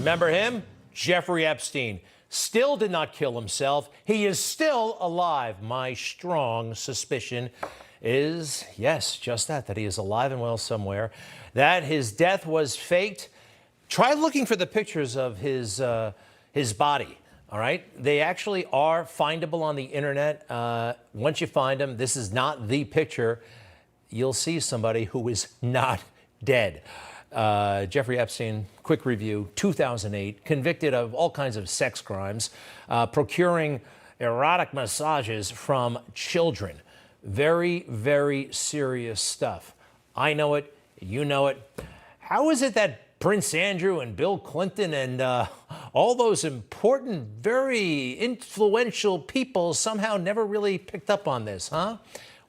Remember him? Jeffrey Epstein. Still did not kill himself. He is still alive. My strong suspicion is, yes, just that he is alive and well somewhere, that his death was faked. Try looking for the pictures of his body. All right. They actually are findable on the internet. Once you find them, this is not the picture. You'll see somebody who is not dead. Jeffrey Epstein, quick review, 2008, convicted of all kinds of sex crimes, procuring erotic massages from children. Very, very serious stuff. I know it. You know it. How is it that Prince Andrew and Bill Clinton and all those important, very influential people somehow never really picked up on this, huh?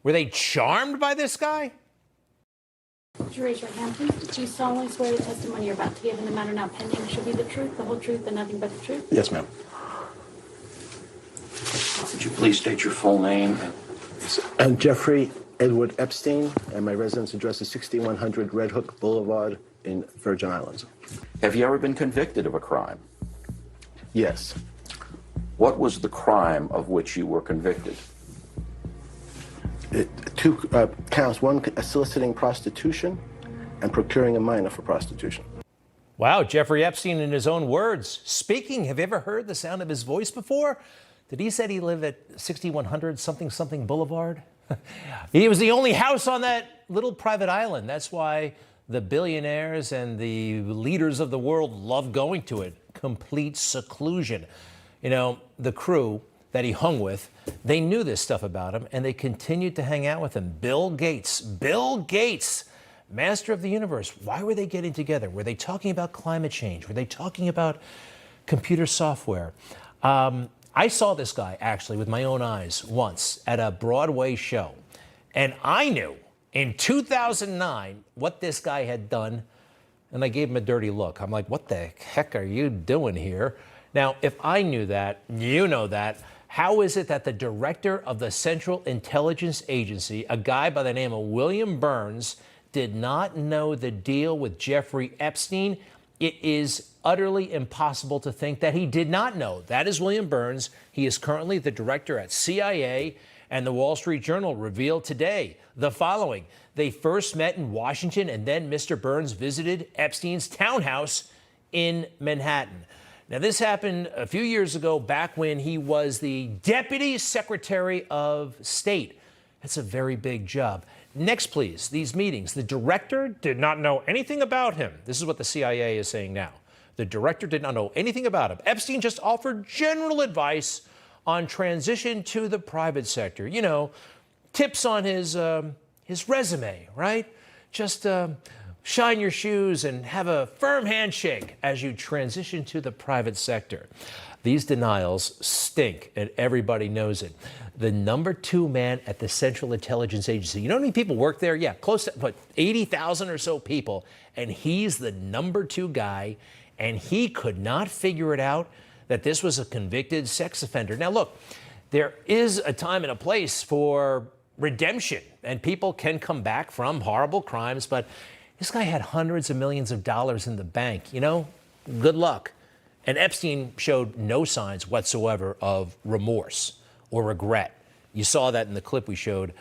Were they charmed by this guy? Would you raise your hand, please? Do you solemnly swear the testimony you're about to give in the matter now pending shall be the truth, the whole truth, and nothing but the truth? Yes, ma'am. Would you please state your full name? I'm Jeffrey Edward Epstein, and my residence address is 6100 Red Hook Boulevard in Virgin Islands. Have you ever been convicted of a crime? Yes. What was the crime of which you were convicted? Two counts, one soliciting prostitution and procuring a minor for prostitution. Wow, Jeffrey Epstein in his own words. Speaking, have you ever heard the sound of his voice before? Did he say he lived at 6100 something Boulevard? He was the only house on that little private island. That's why the billionaires and the leaders of the world love going to it. Complete seclusion. You know, the crew that he hung with, they knew this stuff about him, and they continued to hang out with him. Bill Gates, master of the universe. Why were they getting together? Were they talking about climate change? Were they talking about computer software? I saw this guy, actually, with my own eyes once at a Broadway show, and I knew in 2009 what this guy had done, and I gave him a dirty look. I'm like, what the heck are you doing here? Now, if I knew that, you know that, how is it that the director of the Central Intelligence Agency, a guy by the name of William Burns, did not know the deal with Jeffrey Epstein? It is utterly impossible to think that he did not know. That is William Burns. He is currently the director at CIA, and the Wall Street Journal revealed today the following. They first met in Washington, and then Mr. Burns visited Epstein's townhouse in Manhattan. Now, this happened a few years ago, back when he was the Deputy Secretary of State. That's a very big job. Next, please, these meetings. The director did not know anything about him. This is what the CIA is saying now. The director did not know anything about him. Epstein just offered general advice on transition to the private sector. You know, tips on his resume, right? Just shine your shoes and have a firm handshake as you transition to the private sector. These denials stink, and everybody knows it. The number 2 man at the Central Intelligence Agency. You know how many people work there? Yeah, close to 80,000 or so people. And he's the number 2 guy, and he could not figure it out that this was a convicted sex offender. Now, look, there is a time and a place for redemption, and people can come back from horrible crimes, but this guy had hundreds of millions of dollars in the bank. You know, good luck. And Epstein showed no signs whatsoever of remorse or regret. You saw that in the clip we showed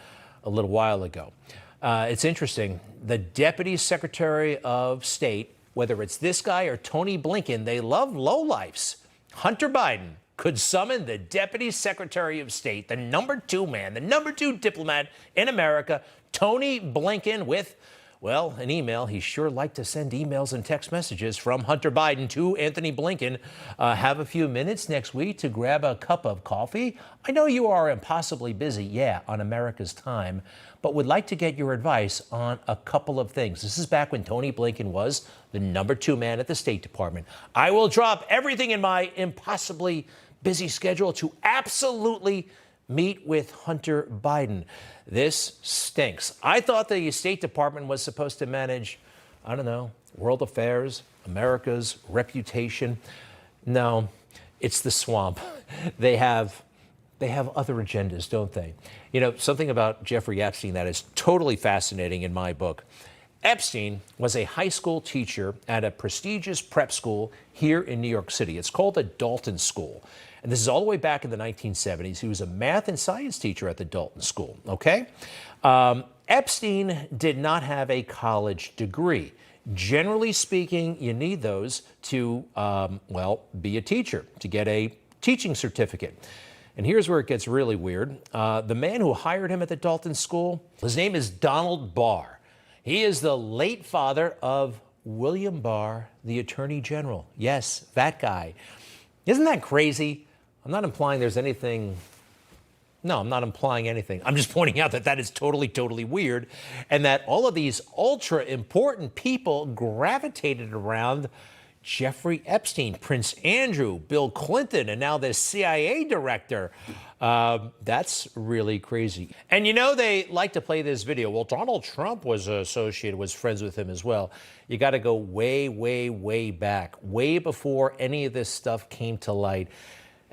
a little while ago. It's interesting. The Deputy Secretary of State, whether it's this guy or Tony Blinken, they love lowlifes. Hunter Biden could summon the Deputy Secretary of State, the number 2 man, the number 2 diplomat in America, Tony Blinken, with, well, an email. He sure liked to send emails and text messages from Hunter Biden to Anthony Blinken. Have a few minutes next week to grab a cup of coffee. I know you are impossibly busy, yeah, on America's time, but would like to get your advice on a couple of things. This is back when Tony Blinken was the number 2 man at the State Department. I will drop everything in my impossibly busy schedule to absolutely meet with Hunter Biden. This stinks. I thought the State Department was supposed to manage, I don't know, world affairs, America's reputation. No, it's the swamp. They have other agendas, don't they? You know, something about Jeffrey Epstein that is totally fascinating in my book. Epstein was a high school teacher at a prestigious prep school here in New York City. It's called the Dalton School. And this is all the way back in the 1970s. He was a math and science teacher at the Dalton School, okay? Epstein did not have a college degree. Generally speaking, you need those to, be a teacher, to get a teaching certificate. And here's where it gets really weird. The man who hired him at the Dalton School, his name is Donald Barr. He is the late father of William Barr, the Attorney General. Yes, that guy. Isn't that crazy? I'm not implying there's anything. No, I'm not implying anything. I'm just pointing out that that is totally, totally weird, and that all of these ultra important people gravitated around Jeffrey Epstein, Prince Andrew, Bill Clinton, and now this CIA director. That's really crazy. And you know, they like to play this video. Well, Donald Trump was friends with him as well. You got to go way, way, way back, way before any of this stuff came to light.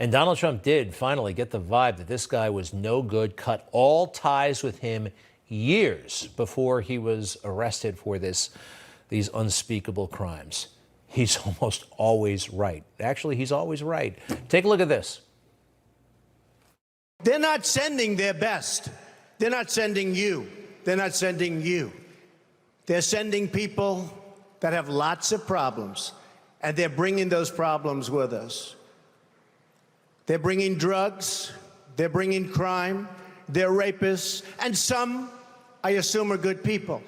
And Donald Trump did finally get the vibe that this guy was no good, cut all ties with him years before he was arrested for these unspeakable crimes. He's almost always right. Actually, he's always right. Take a look at this. They're not sending their best. They're not sending you. They're not sending you. They're sending people that have lots of problems, and they're bringing those problems with us. They're bringing drugs. They're bringing crime. They're rapists. And some, I assume, are good people.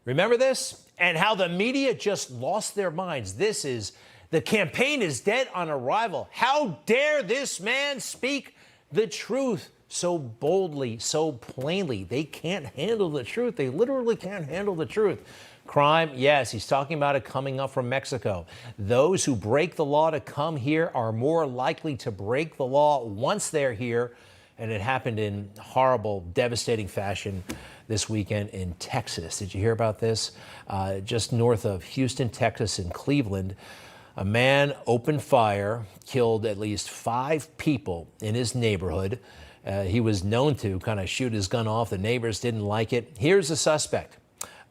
Remember this? And how the media just lost their minds. The campaign is dead on arrival. How dare this man speak the truth so boldly, so plainly? They can't handle the truth. They literally can't handle the truth. Crime, yes, he's talking about it coming up from Mexico. Those who break the law to come here are more likely to break the law once they're here. And it happened in horrible, devastating fashion this weekend in Texas. Did you hear about this? Just north of Houston, Texas, in Cleveland, a man opened fire, killed at least 5 people in his neighborhood. He was known to kind of shoot his gun off. The neighbors didn't like it. Here's the suspect,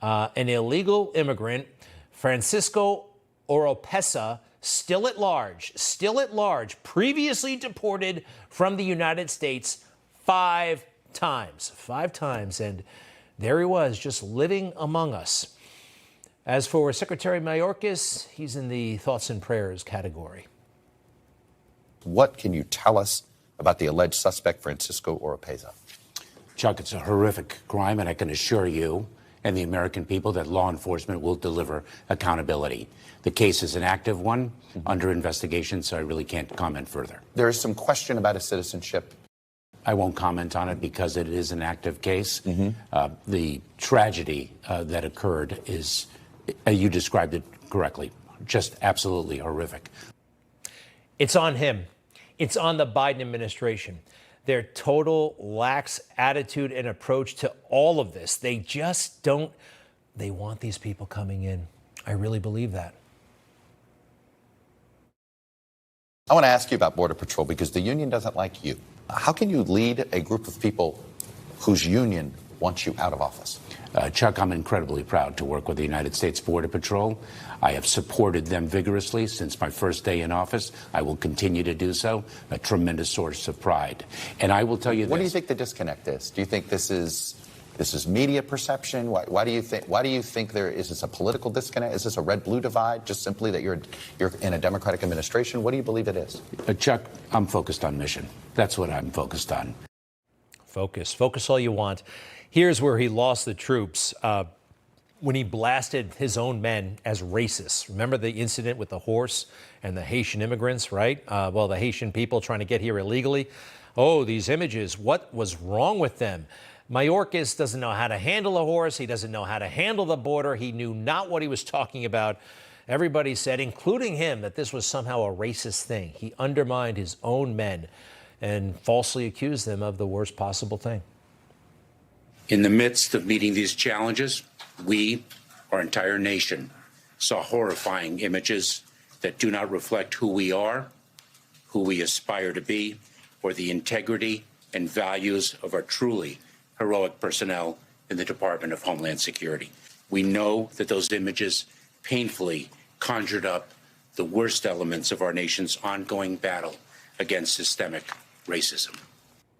an illegal immigrant, Francisco Oropesa, still at large, previously deported from the United States 5 times. And there he was, just living among us. As for Secretary Mayorkas, he's in the thoughts and prayers category. What can you tell us about the alleged suspect, Francisco Oropesa? Chuck, it's a horrific crime, and I can assure you and the American people that law enforcement will deliver accountability. The case is an active one, under investigation, so I really can't comment further. There is some question about his citizenship. I won't comment on it because it is an active case. The tragedy that occurred is, you described it correctly, just absolutely horrific. It's on him. It's on the Biden administration. Their total lax attitude and approach to all of this. They just don't, they want these people coming in. I really believe that. I want to ask you about Border Patrol because the union doesn't like you. How can you lead a group of people whose union wants you out of office? Chuck, I'm incredibly proud to work with the United States Border Patrol. I have supported them vigorously since my first day in office. I will continue to do so. A tremendous source of pride. And I will tell you this. What do you think the disconnect is? Do you think this is media perception? Why do you think there is this a political disconnect? Is this a red-blue divide? Just simply that you're in a Democratic administration? What do you believe it is? Chuck, I'm focused on mission. That's what I'm focused on. Focus all you want. Here's where he lost the troops when he blasted his own men as racists. Remember the incident with the horse and the Haitian immigrants, right? The Haitian people trying to get here illegally. Oh, these images, what was wrong with them? Mayorkas doesn't know how to handle a horse. He doesn't know how to handle the border. He knew not what he was talking about. Everybody said, including him, that this was somehow a racist thing. He undermined his own men and falsely accused them of the worst possible thing. In the midst of meeting these challenges, we, our entire nation, saw horrifying images that do not reflect who we are, who we aspire to be, or the integrity and values of our truly heroic personnel in the Department of Homeland Security. We know that those images painfully conjured up the worst elements of our nation's ongoing battle against systemic racism.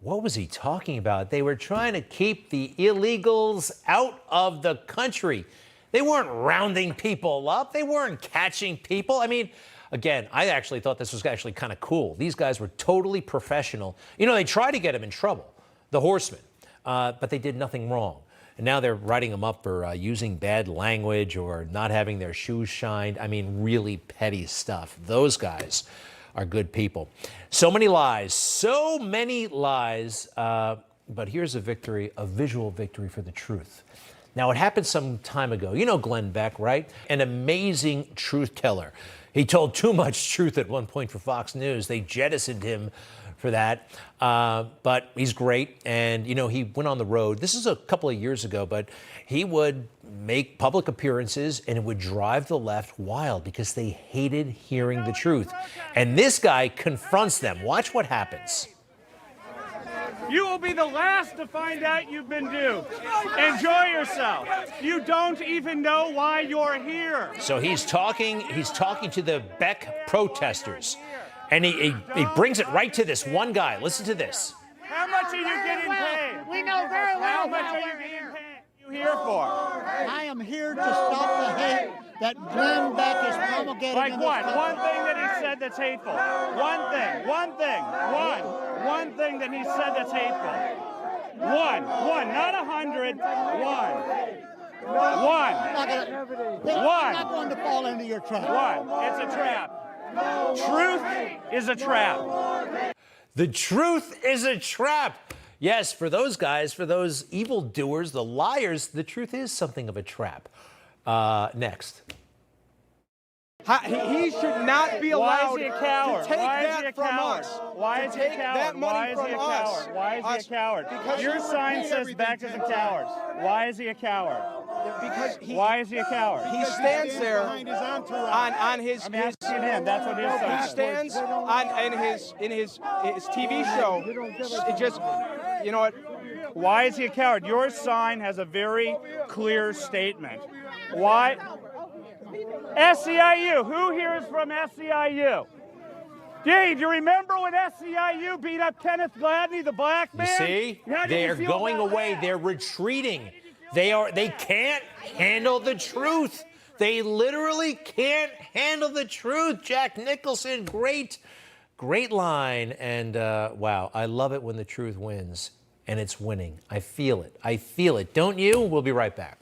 What was he talking about? They were trying to keep the illegals out of the country. They weren't rounding people up. They weren't catching people. I mean, again, I actually thought this was actually kind of cool. These guys were totally professional. You know, they tried to get him in trouble, the horsemen, but they did nothing wrong. And now they're writing them up for using bad language or not having their shoes shined. I mean, really petty stuff. Those guys are good people. So many lies, but here's a victory, a visual victory for the truth. Now, it happened some time ago. You know Glenn Beck, right? An amazing truth teller. He told too much truth at one point for Fox News. They jettisoned him for that, but he's great. And, you know, he went on the road. This is a couple of years ago, but he would make public appearances and it would drive the left wild because they hated hearing the truth. And this guy confronts them. Watch what happens. You will be the last to find out you've been duped. Enjoy yourself. You don't even know why you're here. So he's talking to the Beck protesters. And he brings it right to this one guy. Listen to this. How much are you getting paid? We know very well How much are you getting paid? You here for? I am here to stop the hate that Glenn Beck is promulgating. Like in this what? country. One thing that he said that's hateful. One thing that he said that's hateful. One, not 100. One. I'm not going to fall into your trap. One. It's a trap. Truth is a trap. The truth is a trap. Yes, for those guys, for those evildoers, the liars, the truth is something of a trap. Next. He should not be allowed Why is he a coward? to take Why is that he a from coward? us. Why To is he a take coward? that money Why is he a from coward? us. Why is he a coward? Because Your you sign pay says everything Baptists and 10 cowards. times. Why is he a coward? Because Why is he a coward? he stands there on his I'm asking him. That's what he's saying. he stands on in his TV show. It just, you know what? Why is he a coward? Your sign has a very clear statement. Why? SEIU. Who here is from SEIU? Gee, do you remember when SEIU beat up Kenneth Gladney, the black man? You see? How did you They're feel going about away. that? They're retreating. They can't handle the truth. They literally can't handle the truth. Jack Nicholson, great line. And wow, I love it when the truth wins. And it's winning. I feel it. Don't you? We'll be right back.